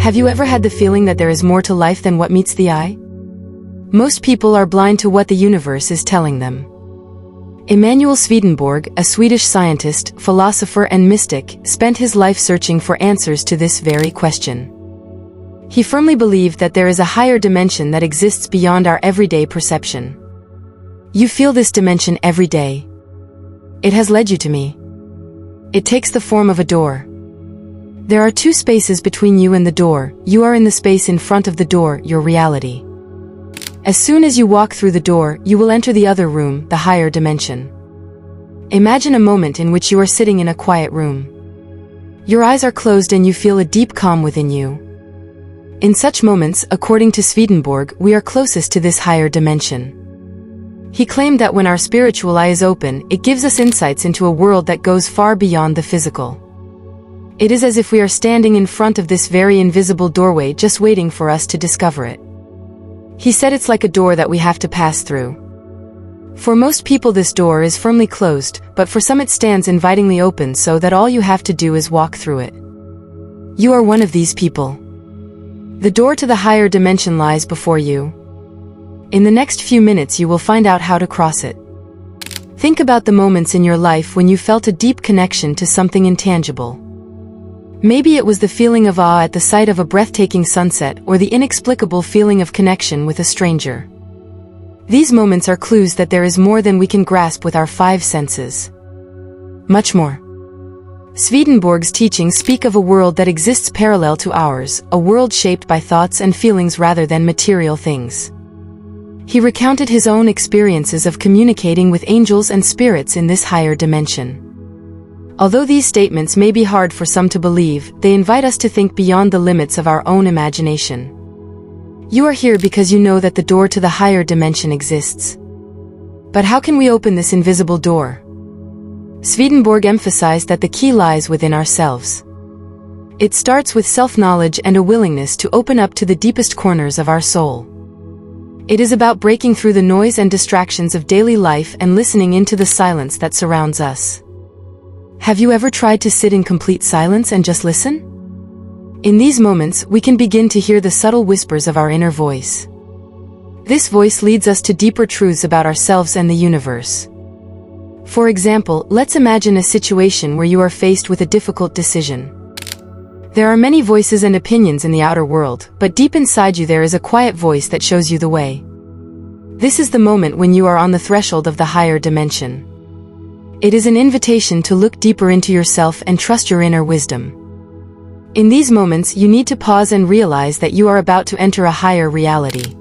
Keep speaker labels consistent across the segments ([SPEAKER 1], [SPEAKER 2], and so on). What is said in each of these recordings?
[SPEAKER 1] Have you ever had the feeling that there is more to life than what meets the eye? Most people are blind to what the universe is telling them. Emanuel Swedenborg, a Swedish scientist, philosopher and mystic, spent his life searching for answers to this very question. He firmly believed that there is a higher dimension that exists beyond our everyday perception. You feel this dimension every day. It has led you to me. It takes the form of a door. There are two spaces between you and the door. You are in the space in front of the door, your reality. As soon as you walk through the door, you will enter the other room, the higher dimension. Imagine a moment in which you are sitting in a quiet room. Your eyes are closed and you feel a deep calm within you. In such moments, according to Swedenborg, we are closest to this higher dimension. He claimed that when our spiritual eye is open, it gives us insights into a world that goes far beyond the physical. It is as if we are standing in front of this very invisible doorway just waiting for us to discover it. He said it's like a door that we have to pass through. For most people this door is firmly closed, but for some it stands invitingly open so that all you have to do is walk through it. You are one of these people. The door to the higher dimension lies before you. In the next few minutes you will find out how to cross it. Think about the moments in your life when you felt a deep connection to something intangible. Maybe it was the feeling of awe at the sight of a breathtaking sunset or the inexplicable feeling of connection with a stranger. These moments are clues that there is more than we can grasp with our five senses. Much more. Swedenborg's teachings speak of a world that exists parallel to ours, a world shaped by thoughts and feelings rather than material things. He recounted his own experiences of communicating with angels and spirits in this higher dimension. Although these statements may be hard for some to believe, they invite us to think beyond the limits of our own imagination. You are here because you know that the door to the higher dimension exists. But how can we open this invisible door? Swedenborg emphasized that the key lies within ourselves. It starts with self-knowledge and a willingness to open up to the deepest corners of our soul. It is about breaking through the noise and distractions of daily life and listening into the silence that surrounds us. Have you ever tried to sit in complete silence and just listen? In these moments, we can begin to hear the subtle whispers of our inner voice. This voice leads us to deeper truths about ourselves and the universe. For example, let's imagine a situation where you are faced with a difficult decision. There are many voices and opinions in the outer world, but deep inside you there is a quiet voice that shows you the way. This is the moment when you are on the threshold of the higher dimension. It is an invitation to look deeper into yourself and trust your inner wisdom. In these moments, you need to pause and realize that you are about to enter a higher reality.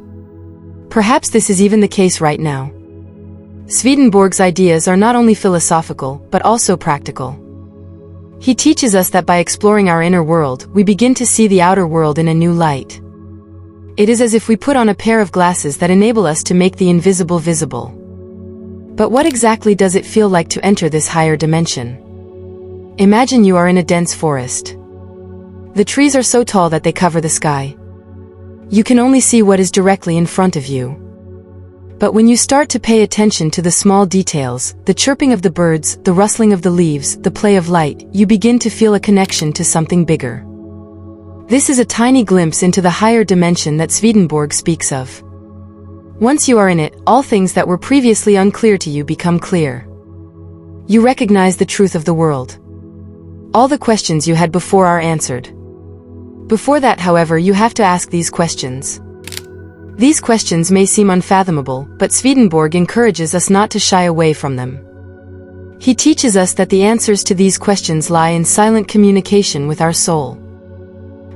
[SPEAKER 1] Perhaps this is even the case right now. Swedenborg's ideas are not only philosophical, but also practical. He teaches us that by exploring our inner world, we begin to see the outer world in a new light. It is as if we put on a pair of glasses that enable us to make the invisible visible. But what exactly does it feel like to enter this higher dimension? Imagine you are in a dense forest. The trees are so tall that they cover the sky. You can only see what is directly in front of you. But when you start to pay attention to the small details, the chirping of the birds, the rustling of the leaves, the play of light, you begin to feel a connection to something bigger. This is a tiny glimpse into the higher dimension that Swedenborg speaks of. Once you are in it, all things that were previously unclear to you become clear. You recognize the truth of the world. All the questions you had before are answered. Before that, however, you have to ask these questions. These questions may seem unfathomable, but Swedenborg encourages us not to shy away from them. He teaches us that the answers to these questions lie in silent communication with our soul.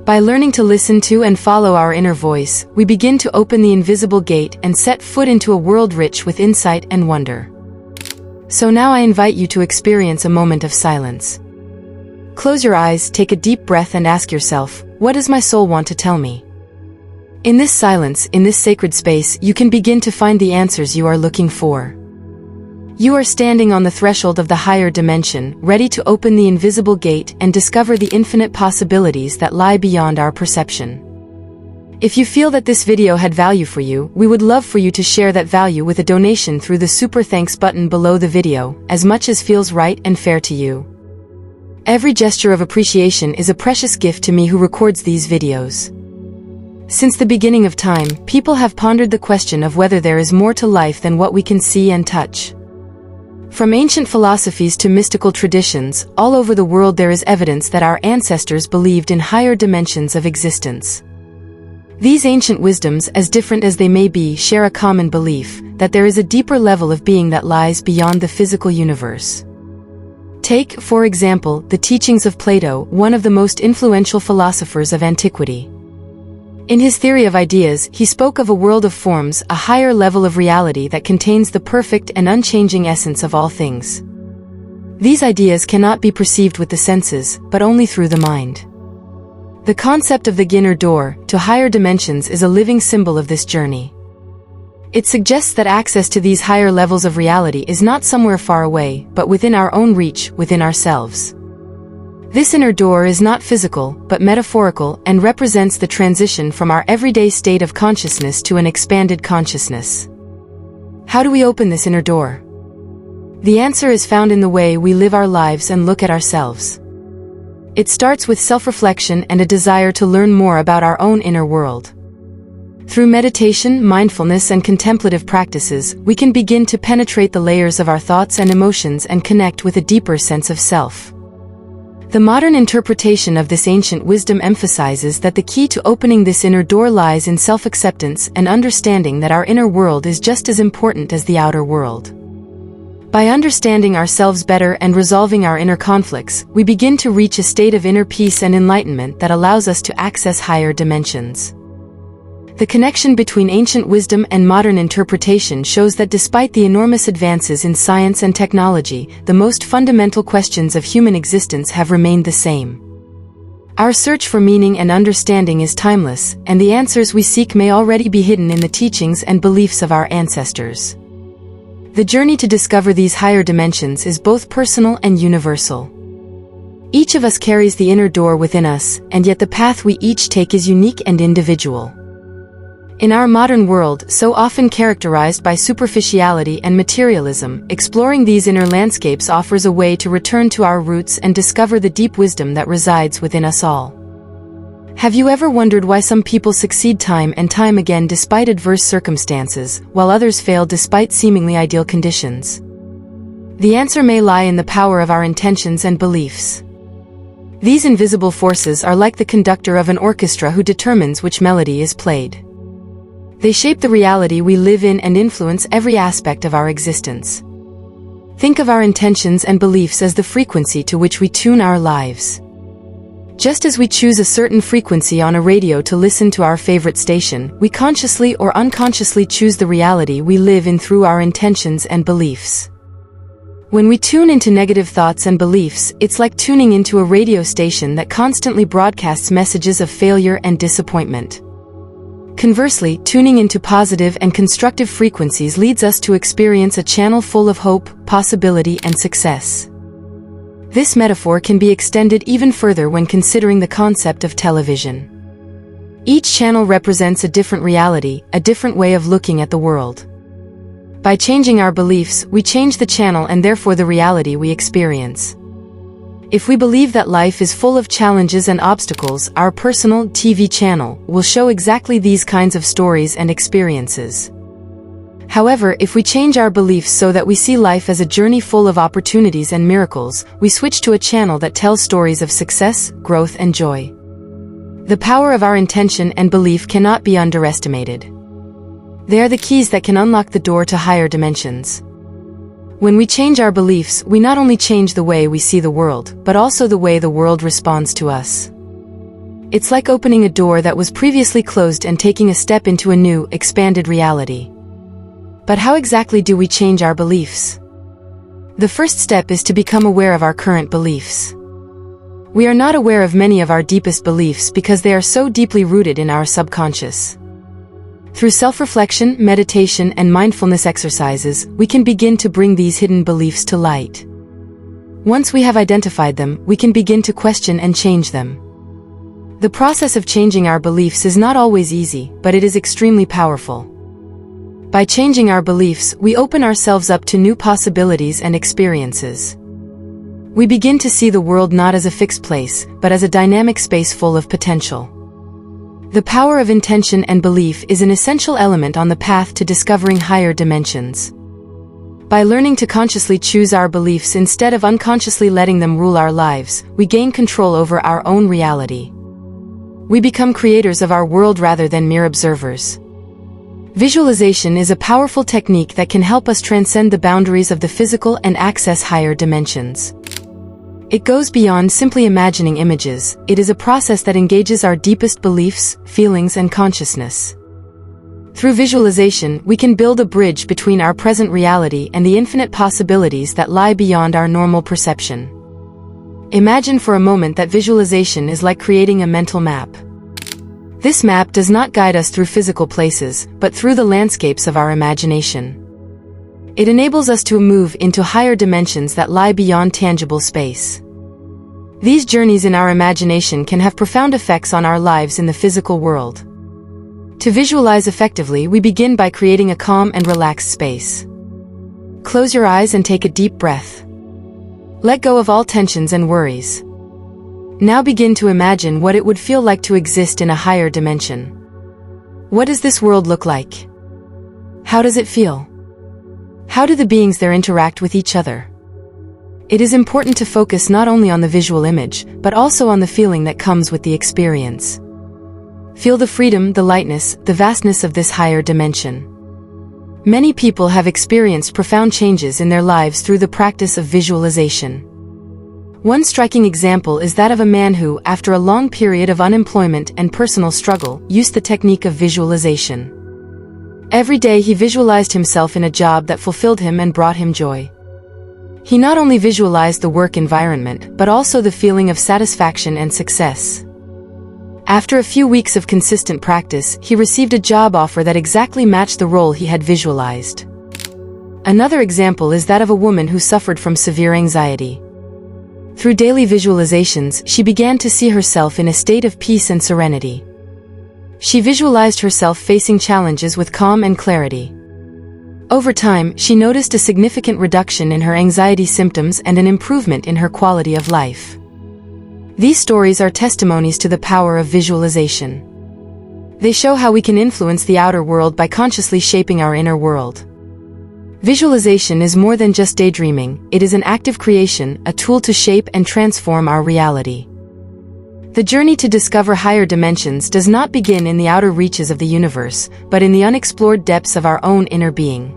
[SPEAKER 1] By learning to listen to and follow our inner voice, we begin to open the invisible gate and set foot into a world rich with insight and wonder. So now I invite you to experience a moment of silence. Close your eyes, take a deep breath and ask yourself, what does my soul want to tell me? In this silence, in this sacred space, you can begin to find the answers you are looking for. You are standing on the threshold of the higher dimension, ready to open the invisible gate and discover the infinite possibilities that lie beyond our perception. If you feel that this video had value for you, we would love for you to share that value with a donation through the Super Thanks button below the video, as much as feels right and fair to you. Every gesture of appreciation is a precious gift to me who records these videos. Since the beginning of time, people have pondered the question of whether there is more to life than what we can see and touch. From ancient philosophies to mystical traditions, all over the world there is evidence that our ancestors believed in higher dimensions of existence. These ancient wisdoms, as different as they may be, share a common belief that there is a deeper level of being that lies beyond the physical universe. Take, for example, the teachings of Plato, one of the most influential philosophers of antiquity. In his theory of ideas, he spoke of a world of forms, a higher level of reality that contains the perfect and unchanging essence of all things. These ideas cannot be perceived with the senses, but only through the mind. The concept of the inner door to higher dimensions is a living symbol of this journey. It suggests that access to these higher levels of reality is not somewhere far away, but within our own reach, within ourselves. This inner door is not physical, but metaphorical, and represents the transition from our everyday state of consciousness to an expanded consciousness. How do we open this inner door? The answer is found in the way we live our lives and look at ourselves. It starts with self-reflection and a desire to learn more about our own inner world. Through meditation, mindfulness, and contemplative practices, we can begin to penetrate the layers of our thoughts and emotions and connect with a deeper sense of self. The modern interpretation of this ancient wisdom emphasizes that the key to opening this inner door lies in self-acceptance and understanding that our inner world is just as important as the outer world. By understanding ourselves better and resolving our inner conflicts, we begin to reach a state of inner peace and enlightenment that allows us to access higher dimensions. The connection between ancient wisdom and modern interpretation shows that despite the enormous advances in science and technology, the most fundamental questions of human existence have remained the same. Our search for meaning and understanding is timeless, and the answers we seek may already be hidden in the teachings and beliefs of our ancestors. The journey to discover these higher dimensions is both personal and universal. Each of us carries the inner door within us, and yet the path we each take is unique and individual. In our modern world, so often characterized by superficiality and materialism, exploring these inner landscapes offers a way to return to our roots and discover the deep wisdom that resides within us all. Have you ever wondered why some people succeed time and time again despite adverse circumstances, while others fail despite seemingly ideal conditions? The answer may lie in the power of our intentions and beliefs. These invisible forces are like the conductor of an orchestra who determines which melody is played. They shape the reality we live in and influence every aspect of our existence. Think of our intentions and beliefs as the frequency to which we tune our lives. Just as we choose a certain frequency on a radio to listen to our favorite station, we consciously or unconsciously choose the reality we live in through our intentions and beliefs. When we tune into negative thoughts and beliefs, it's like tuning into a radio station that constantly broadcasts messages of failure and disappointment. Conversely, tuning into positive and constructive frequencies leads us to experience a channel full of hope, possibility, and success. This metaphor can be extended even further when considering the concept of television. Each channel represents a different reality, a different way of looking at the world. By changing our beliefs, we change the channel and therefore the reality we experience. If we believe that life is full of challenges and obstacles, our personal TV channel will show exactly these kinds of stories and experiences. However, if we change our beliefs so that we see life as a journey full of opportunities and miracles, we switch to a channel that tells stories of success, growth, and joy. The power of our intention and belief cannot be underestimated. They are the keys that can unlock the door to higher dimensions. When we change our beliefs, we not only change the way we see the world, but also the way the world responds to us. It's like opening a door that was previously closed and taking a step into a new, expanded reality. But how exactly do we change our beliefs? The first step is to become aware of our current beliefs. We are not aware of many of our deepest beliefs because they are so deeply rooted in our subconscious. Through self-reflection, meditation, and mindfulness exercises, we can begin to bring these hidden beliefs to light. Once we have identified them, we can begin to question and change them. The process of changing our beliefs is not always easy, but it is extremely powerful. By changing our beliefs, we open ourselves up to new possibilities and experiences. We begin to see the world not as a fixed place, but as a dynamic space full of potential. The power of intention and belief is an essential element on the path to discovering higher dimensions. By learning to consciously choose our beliefs instead of unconsciously letting them rule our lives, we gain control over our own reality. We become creators of our world rather than mere observers. Visualization is a powerful technique that can help us transcend the boundaries of the physical and access higher dimensions. It goes beyond simply imagining images. It is a process that engages our deepest beliefs, feelings, and consciousness. Through visualization, we can build a bridge between our present reality and the infinite possibilities that lie beyond our normal perception. Imagine for a moment that visualization is like creating a mental map. This map does not guide us through physical places, but through the landscapes of our imagination. It enables us to move into higher dimensions that lie beyond tangible space. These journeys in our imagination can have profound effects on our lives in the physical world. To visualize effectively, we begin by creating a calm and relaxed space. Close your eyes and take a deep breath. Let go of all tensions and worries. Now begin to imagine what it would feel like to exist in a higher dimension. What does this world look like? How does it feel? How do the beings there interact with each other? It is important to focus not only on the visual image, but also on the feeling that comes with the experience. Feel the freedom, the lightness, the vastness of this higher dimension. Many people have experienced profound changes in their lives through the practice of visualization. One striking example is that of a man who, after a long period of unemployment and personal struggle, used the technique of visualization. Every day he visualized himself in a job that fulfilled him and brought him joy. He not only visualized the work environment, but also the feeling of satisfaction and success. After a few weeks of consistent practice, he received a job offer that exactly matched the role he had visualized. Another example is that of a woman who suffered from severe anxiety. Through daily visualizations, she began to see herself in a state of peace and serenity. She visualized herself facing challenges with calm and clarity. Over time, she noticed a significant reduction in her anxiety symptoms and an improvement in her quality of life. These stories are testimonies to the power of visualization. They show how we can influence the outer world by consciously shaping our inner world. Visualization is more than just daydreaming, it is an active creation, a tool to shape and transform our reality. The journey to discover higher dimensions does not begin in the outer reaches of the universe, but in the unexplored depths of our own inner being.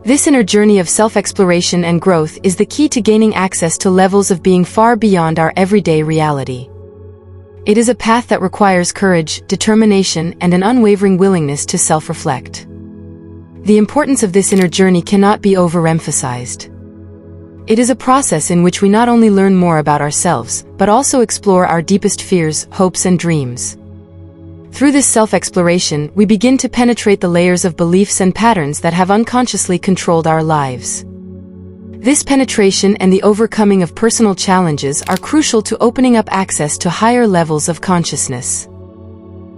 [SPEAKER 1] This inner journey of self-exploration and growth is the key to gaining access to levels of being far beyond our everyday reality. It is a path that requires courage, determination, and an unwavering willingness to self-reflect. The importance of this inner journey cannot be overemphasized. It is a process in which we not only learn more about ourselves, but also explore our deepest fears, hopes, and dreams. Through this self-exploration, we begin to penetrate the layers of beliefs and patterns that have unconsciously controlled our lives. This penetration and the overcoming of personal challenges are crucial to opening up access to higher levels of consciousness.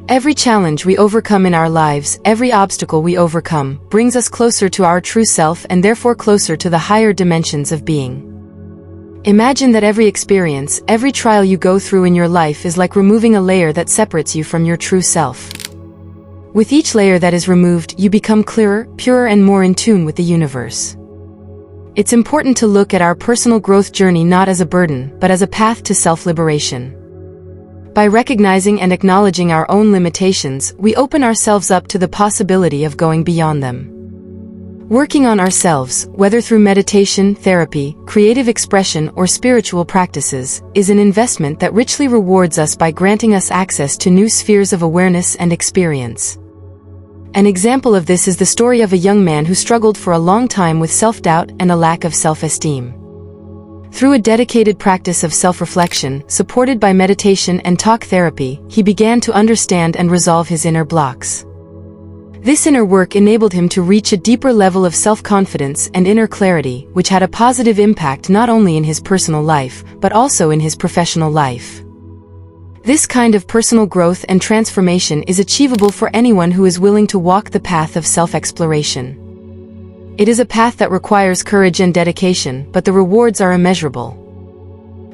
[SPEAKER 1] Every challenge we overcome in our lives, every obstacle we overcome, brings us closer to our true self and therefore closer to the higher dimensions of being. Imagine that every experience, every trial you go through in your life is like removing a layer that separates you from your true self. With each layer that is removed, you become clearer, purer, and more in tune with the universe. It's important to look at our personal growth journey not as a burden, but as a path to self-liberation. By recognizing and acknowledging our own limitations, we open ourselves up to the possibility of going beyond them. Working on ourselves, whether through meditation, therapy, creative expression, or spiritual practices, is an investment that richly rewards us by granting us access to new spheres of awareness and experience. An example of this is the story of a young man who struggled for a long time with self-doubt and a lack of self-esteem. Through a dedicated practice of self-reflection, supported by meditation and talk therapy, he began to understand and resolve his inner blocks. This inner work enabled him to reach a deeper level of self-confidence and inner clarity, which had a positive impact not only in his personal life, but also in his professional life. This kind of personal growth and transformation is achievable for anyone who is willing to walk the path of self-exploration. It is a path that requires courage and dedication, but the rewards are immeasurable.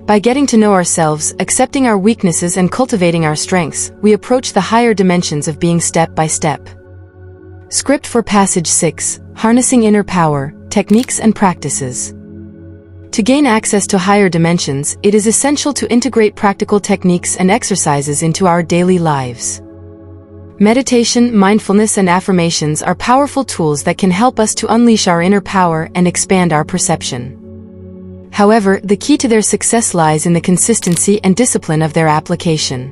[SPEAKER 1] By getting to know ourselves, accepting our weaknesses and cultivating our strengths, we approach the higher dimensions of being step by step. Script for Passage 6, Harnessing Inner Power, Techniques and Practices. To gain access to higher dimensions, it is essential to integrate practical techniques and exercises into our daily lives. Meditation, mindfulness, and affirmations are powerful tools that can help us to unleash our inner power and expand our perception. However, the key to their success lies in the consistency and discipline of their application.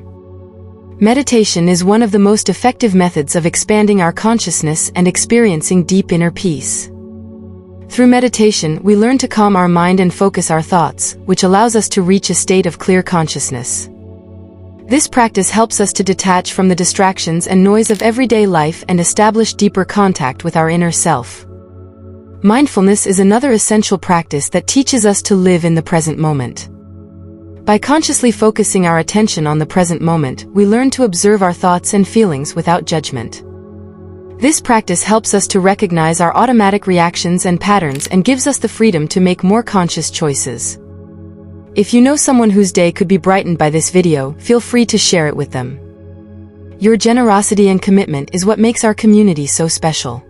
[SPEAKER 1] Meditation is one of the most effective methods of expanding our consciousness and experiencing deep inner peace. Through meditation, we learn to calm our mind and focus our thoughts, which allows us to reach a state of clear consciousness. This practice helps us to detach from the distractions and noise of everyday life and establish deeper contact with our inner self. Mindfulness is another essential practice that teaches us to live in the present moment. By consciously focusing our attention on the present moment, we learn to observe our thoughts and feelings without judgment. This practice helps us to recognize our automatic reactions and patterns and gives us the freedom to make more conscious choices. If you know someone whose day could be brightened by this video, feel free to share it with them. Your generosity and commitment is what makes our community so special.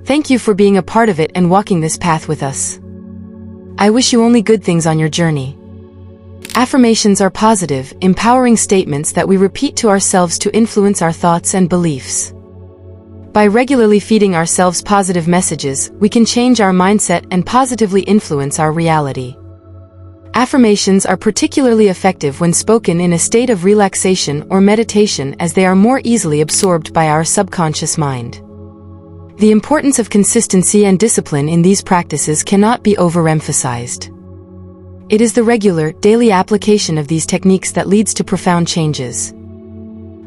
[SPEAKER 1] Thank you for being a part of it and walking this path with us. I wish you only good things on your journey. Affirmations are positive, empowering statements that we repeat to ourselves to influence our thoughts and beliefs. By regularly feeding ourselves positive messages, we can change our mindset and positively influence our reality. Affirmations are particularly effective when spoken in a state of relaxation or meditation, as they are more easily absorbed by our subconscious mind. The importance of consistency and discipline in these practices cannot be overemphasized. It is the regular, daily application of these techniques that leads to profound changes.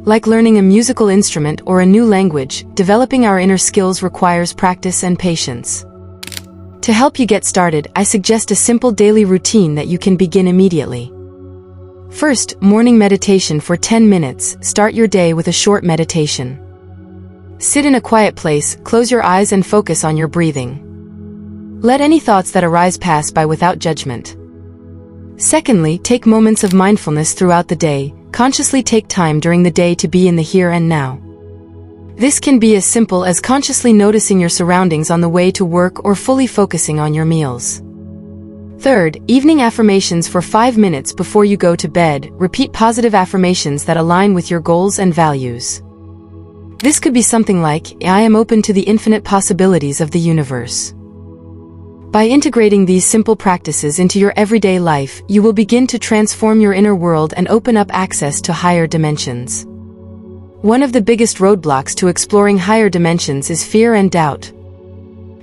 [SPEAKER 1] Like learning a musical instrument or a new language, developing our inner skills requires practice and patience. To help you get started, I suggest a simple daily routine that you can begin immediately. First, morning meditation for 10 minutes. Start your day with a short meditation. Sit in a quiet place, close your eyes and focus on your breathing. Let any thoughts that arise pass by without judgment. Secondly, take moments of mindfulness throughout the day. Consciously take time during the day to be in the here and now. This can be as simple as consciously noticing your surroundings on the way to work or fully focusing on your meals. Third, evening affirmations for 5 minutes before you go to bed. Repeat positive affirmations that align with your goals and values. This could be something like, I am open to the infinite possibilities of the universe. By integrating these simple practices into your everyday life, you will begin to transform your inner world and open up access to higher dimensions. One of the biggest roadblocks to exploring higher dimensions is fear and doubt.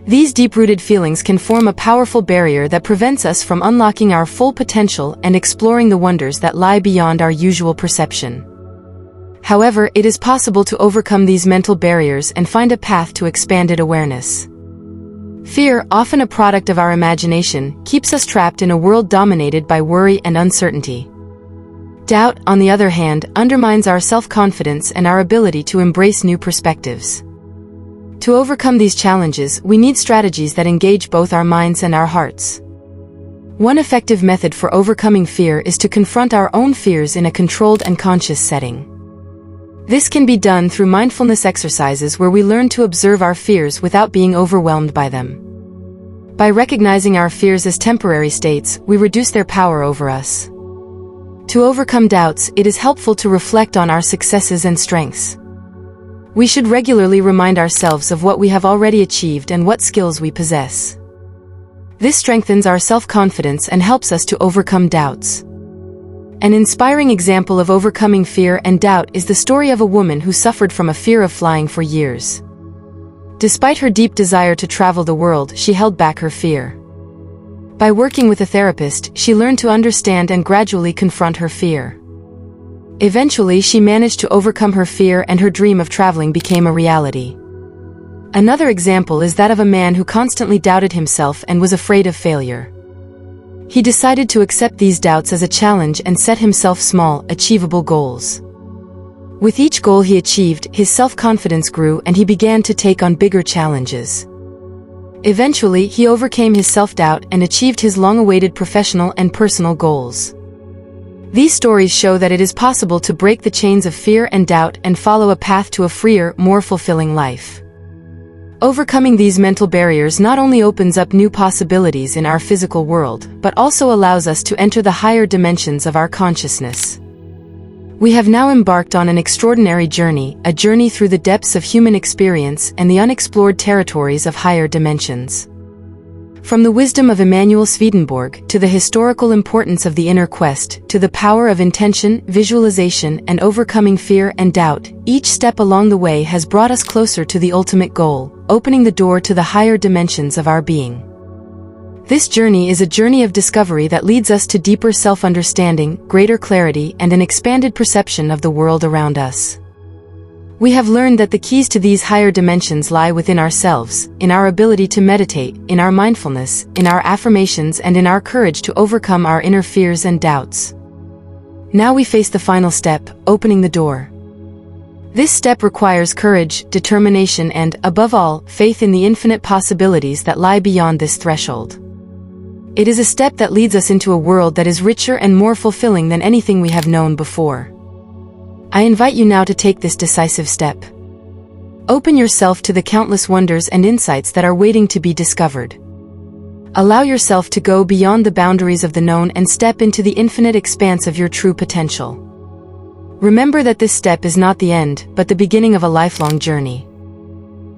[SPEAKER 1] These deep-rooted feelings can form a powerful barrier that prevents us from unlocking our full potential and exploring the wonders that lie beyond our usual perception. However, it is possible to overcome these mental barriers and find a path to expanded awareness. Fear, often a product of our imagination, keeps us trapped in a world dominated by worry and uncertainty. Doubt, on the other hand, undermines our self-confidence and our ability to embrace new perspectives. To overcome these challenges, we need strategies that engage both our minds and our hearts. One effective method for overcoming fear is to confront our own fears in a controlled and conscious setting. This can be done through mindfulness exercises where we learn to observe our fears without being overwhelmed by them. By recognizing our fears as temporary states, we reduce their power over us. To overcome doubts, it is helpful to reflect on our successes and strengths. We should regularly remind ourselves of what we have already achieved and what skills we possess. This strengthens our self-confidence and helps us to overcome doubts. An inspiring example of overcoming fear and doubt is the story of a woman who suffered from a fear of flying for years. Despite her deep desire to travel the world, she held back her fear. By working with a therapist, she learned to understand and gradually confront her fear. Eventually, she managed to overcome her fear and her dream of traveling became a reality. Another example is that of a man who constantly doubted himself and was afraid of failure. He decided to accept these doubts as a challenge and set himself small, achievable goals. With each goal he achieved, his self-confidence grew and he began to take on bigger challenges. Eventually, he overcame his self-doubt and achieved his long-awaited professional and personal goals. These stories show that it is possible to break the chains of fear and doubt and follow a path to a freer, more fulfilling life. Overcoming these mental barriers not only opens up new possibilities in our physical world, but also allows us to enter the higher dimensions of our consciousness. We have now embarked on an extraordinary journey, a journey through the depths of human experience and the unexplored territories of higher dimensions. From the wisdom of Emanuel Swedenborg, to the historical importance of the inner quest, to the power of intention, visualization, and overcoming fear and doubt, each step along the way has brought us closer to the ultimate goal, opening the door to the higher dimensions of our being. This journey is a journey of discovery that leads us to deeper self-understanding, greater clarity, and an expanded perception of the world around us. We have learned that the keys to these higher dimensions lie within ourselves, in our ability to meditate, in our mindfulness, in our affirmations, and in our courage to overcome our inner fears and doubts. Now we face the final step, opening the door. This step requires courage, determination, and, above all, faith in the infinite possibilities that lie beyond this threshold. It is a step that leads us into a world that is richer and more fulfilling than anything we have known before. I invite you now to take this decisive step. Open yourself to the countless wonders and insights that are waiting to be discovered. Allow yourself to go beyond the boundaries of the known and step into the infinite expanse of your true potential. Remember that this step is not the end, but the beginning of a lifelong journey.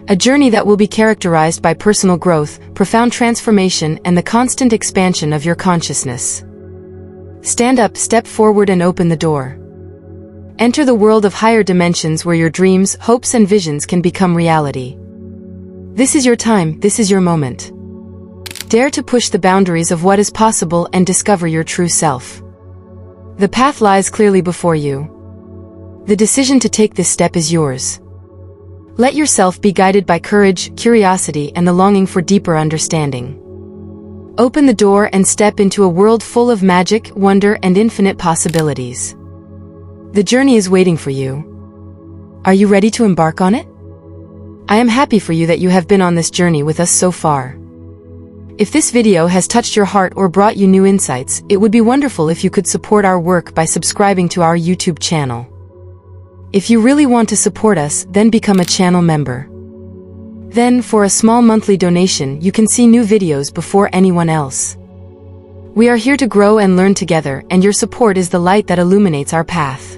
[SPEAKER 1] A journey that will be characterized by personal growth, profound transformation, and the constant expansion of your consciousness. Stand up, step forward, and open the door. Enter the world of higher dimensions where your dreams, hopes, and visions can become reality. This is your time, this is your moment. Dare to push the boundaries of what is possible and discover your true self. The path lies clearly before you. The decision to take this step is yours. Let yourself be guided by courage, curiosity, and the longing for deeper understanding. Open the door and step into a world full of magic, wonder, and infinite possibilities. The journey is waiting for you. Are you ready to embark on it? I am happy for you that you have been on this journey with us so far. If this video has touched your heart or brought you new insights, it would be wonderful if you could support our work by subscribing to our YouTube channel. If you really want to support us, then become a channel member. Then, for a small monthly donation, you can see new videos before anyone else. We are here to grow and learn together, and your support is the light that illuminates our path.